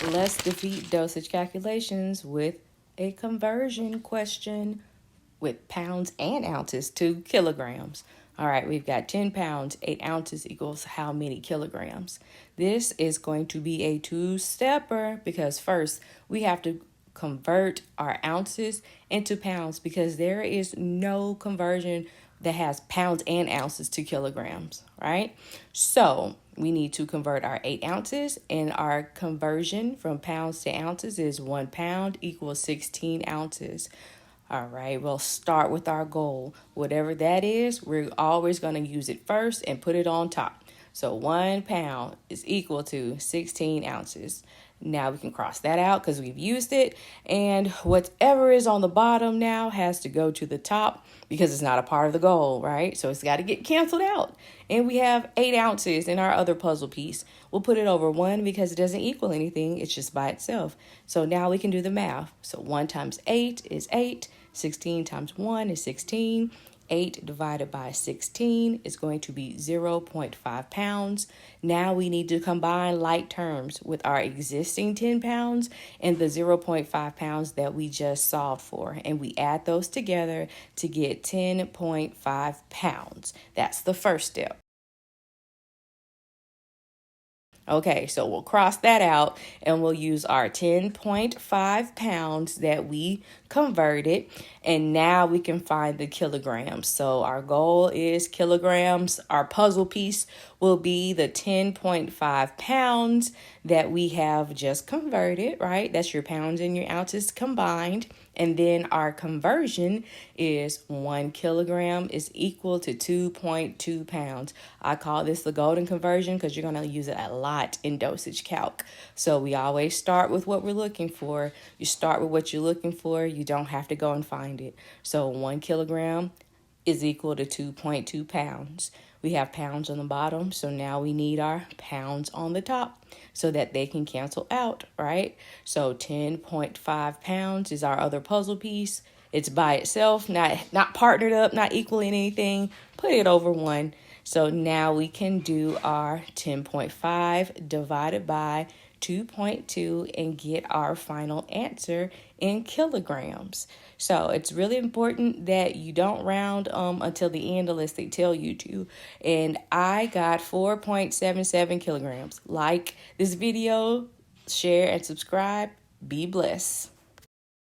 Let's defeat dosage calculations with a conversion question with pounds and ounces to kilograms. All right, we've got 10 pounds, 8 ounces equals how many kilograms? This is going to be a two-stepper because first we have to convert our ounces into pounds because there is no conversion that has pounds and ounces to kilograms, right? So we need to convert our 8 ounces, and our conversion from pounds to ounces is 1 pound equals 16 ounces. All right, we'll start with our goal. Whatever that is, we're always going to use it first and put it on top. So 1 pound is equal to 16 ounces. Now we can cross that out because we've used it. And whatever is on the bottom now has to go to the top because it's not a part of the goal, right? So it's got to get canceled out. And we have 8 ounces in our other puzzle piece. We'll put it over 1 because it doesn't equal anything. It's just by itself. So now we can do the math. So 1 times 8 is 8. 16 times 1 is 16. 8 divided by 16 is going to be 0.5 pounds. Now we need to combine like terms with our existing 10 pounds and the 0.5 pounds that we just solved for. And we add those together to get 10.5 pounds. That's the first step. Okay, so we'll cross that out and we'll use our 10.5 pounds that we converted. And now we can find the kilograms. So our goal is kilograms. Our puzzle piece will be the 10.5 pounds that we have just converted, right? That's your pounds and your ounces combined. And then our conversion is 1 kilogram is equal to 2.2 pounds. I call this the golden conversion because you're going to use it a lot in dosage calc. So we always start with what we're looking for. You start with what you're looking for. You don't have to go and find it. So 1 kilogram is equal to 2.2 pounds. We have pounds on the bottom, so now we need our pounds on the top so that they can cancel out, right? So 10.5 pounds is our other puzzle piece. It's by itself, not partnered up, not equaling anything. Put it over 1. So now we can do our 10.5 divided by 2.2 and get our final answer in kilograms. So it's really important that you don't round until the end unless they tell you to. And I got 4.77 kilograms. Like this video, share and subscribe. Be blessed.